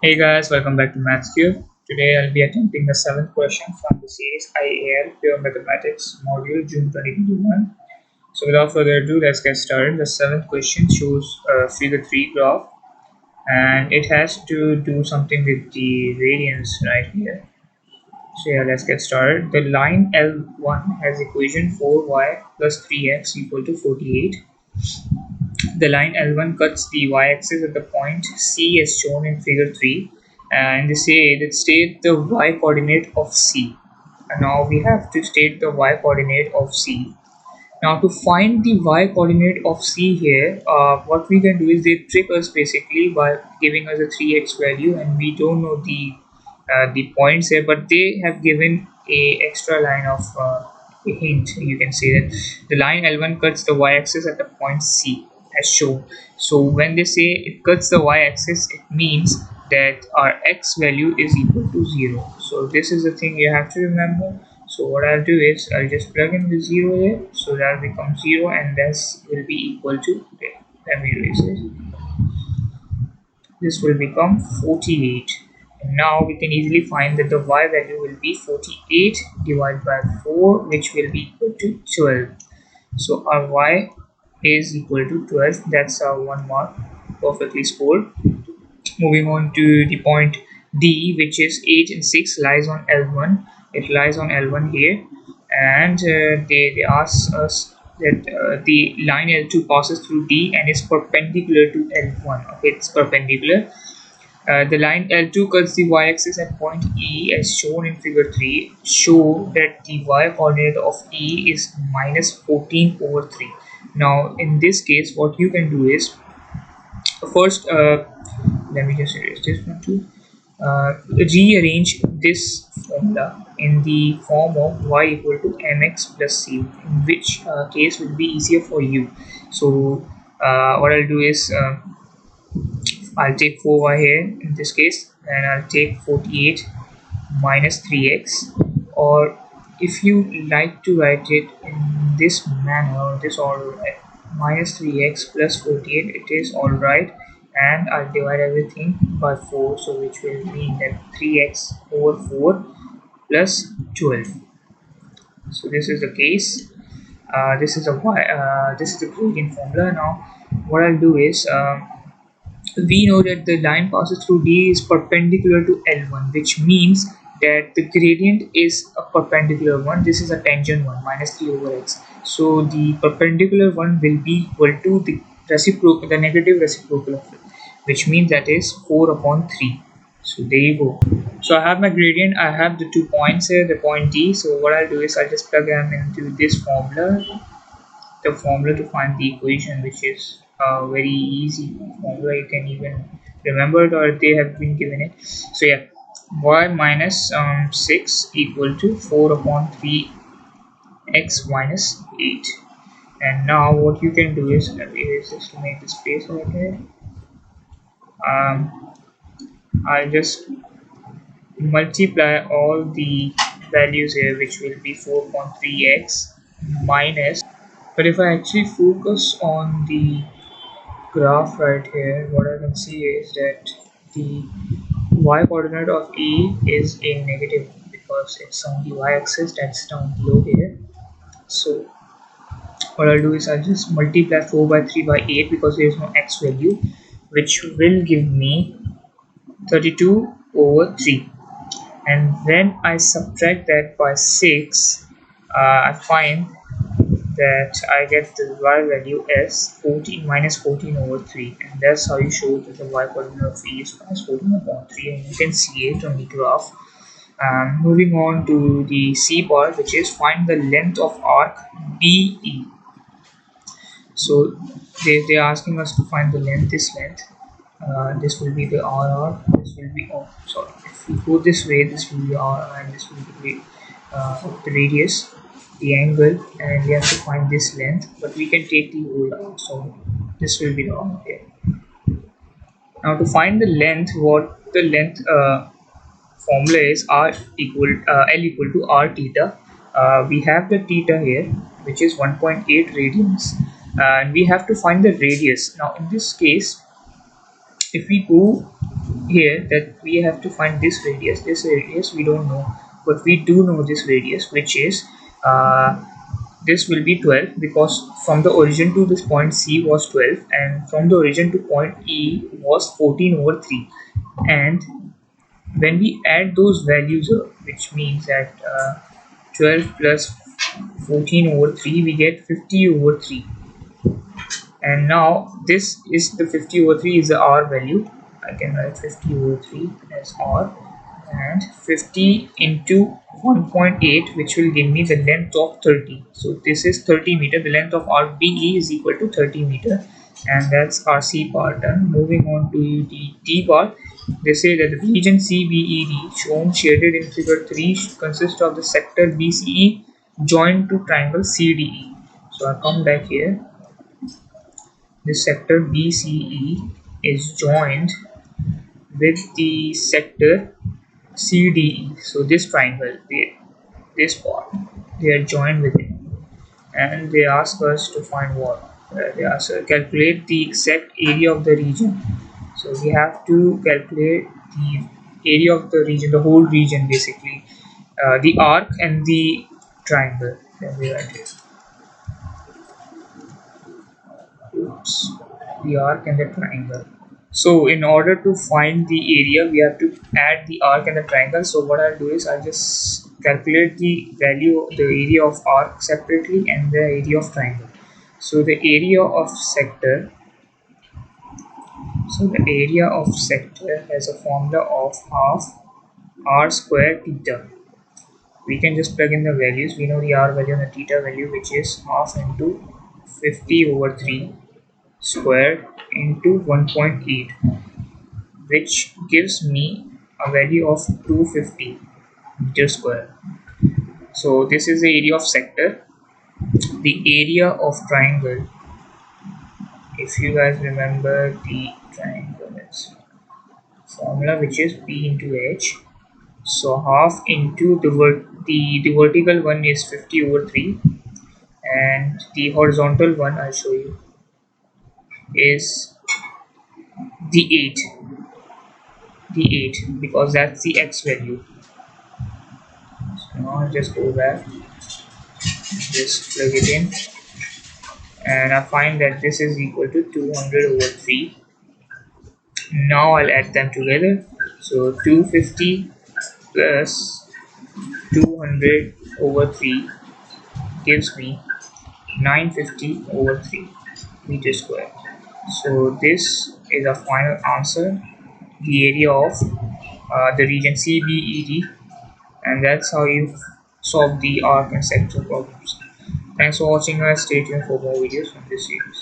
Hey guys, welcome back to Maths Cube. Today I'll be attempting the seventh question from the series IAL Pure Mathematics module June 2021. So without further ado, let's get started. The seventh question shows a figure 3 graph and it has to do something with the radians right here. So yeah, let's get started. The line L1 has equation 4y plus 3x equal to 48. The line L1 cuts the y-axis at the point C as shown in figure 3, and they say that state the y-coordinate of C. And now we have to state the y-coordinate of C. Now to find the y-coordinate of C here, what we can do is they trick us basically by giving us a 3x value, and we don't know the points here, but they have given a extra line of a hint. You can say that the line L1 cuts the y-axis at the point C as shown. So when they say it cuts the y-axis, it means that our x value is equal to 0. So this is the thing you have to remember. So what I'll do is I'll just plug in the 0 here, so that becomes 0, and this will be equal to, okay, let me erase it. This will become 48. And now we can easily find that the y value will be 48 divided by 4, which will be equal to 12. So our y is equal to 12. That's our 1 mark, perfectly scored. Moving on to the point D, which is 8 and 6 lies on L1. It lies on L1 here, and they ask us that the line L2 passes through D and is perpendicular to L1. Okay, it's perpendicular. The line L2 cuts the y-axis at point E as shown in figure 3. Show that the y-coordinate of E is minus 14 over 3. Now in this case, what you can do is first, let me just erase this one too. Rearrange this formula in the form of y equal to mx plus c, in which case will be easier for you. So what I'll do is I'll take 4y here in this case, and I'll take 48 minus 3x, or if you like to write it in this manner or this order, minus 3x plus 48, it is alright, and I'll divide everything by 4, so which will mean that 3x over 4 plus 12. So this is the case. This is a this is the gradient formula. Now what I'll do is we know that the line passes through D is perpendicular to L1, which means that the gradient is a perpendicular one. This is a tangent one, minus 3 over x. So the perpendicular one will be equal to the reciprocal, the negative reciprocal of it, which means that is 4 upon 3. So there you go. So I have my gradient, I have the 2 points here, the point D. So what I'll do is I'll just plug them into this formula, the formula to find the equation, which is a very easy formula. You can even remember it, or they have been given it. So yeah, y minus 6 equal to 4 upon 3 x minus 8. And now what you can do is, let me erase this to make the space right here. I'll just multiply all the values here, which will be 4.3x minus, but if I actually focus on the graph right here, what I can see is that the y coordinate of E is a negative because it's on the y-axis, that's down below here. So what I'll do is I'll just multiply 4 by 3 by 8 because there is no x value, which will give me 32 over 3. And when I subtract that by 6, I find that I get the y value as 14 minus 14 over 3, and that's how you show that the y coordinate of E is minus 14 upon 3, and you can see it on the graph. Moving on to the C part, which is find the length of arc BE. So they're asking us to find the length, this length. This will be the RR, this will be, oh sorry, if we go this way, this will be RR, and this will be the radius, the angle, and we have to find this length, but we can take the whole arc, so this will be the arc here. Now to find the length, what the length formula is, L equal to R theta. We have the theta here, which is 1.8 radians, and we have to find the radius. Now in this case, if we go here that we have to find this radius. This radius we don't know, but we do know this radius, which is this will be 12, because from the origin to this point C was 12, and from the origin to point E was 14 over 3. And when we add those values up, which means that 12 plus 14 over 3, we get 50 over 3. And now this is the 50 over 3 is the R value. I can write 50 over 3 as R, and 50 into 1.8, which will give me the length of 30. So this is 30 meter. The length of RBE is equal to 30 meter, and that's our C part done. Moving on to the D part, they say that the region CBED shown shaded in figure 3 consists of the sector BCE joined to triangle CDE. So I come back here. This sector BCE is joined with the sector CDE. So this triangle, this part, they are joined with it, and they ask us to find what? They ask us to calculate the exact area of the region. So we have to calculate the area of the region, the whole region basically, the arc and the triangle. Then we write it. Oops. The arc and the triangle. So in order to find the area, we have to add the arc and the triangle. So what I'll do is I'll just calculate the value, the area of arc separately and the area of triangle. So the area of sector, has a formula of half r square theta. We can just plug in the values. We know the r value and the theta value, which is half into 50 over 3 squared into 1.8, which gives me a value of 250 meters square. So this is the area of sector. The area of triangle, if you guys remember the triangle formula, which is P into H. So half into the vertical one is 50 over 3, and the horizontal one I'll show you is the 8, because that's the x value. So now I'll just go back, just plug it in, and I find that this is equal to 200 over 3. Now I'll add them together. So 250 plus 200 over 3 gives me 950 over 3 meters square. So this is a final answer, the area of the region CBED, and that's how you solve the arc and sector problems. Thanks for watching guys. Stay tuned for more videos from this series.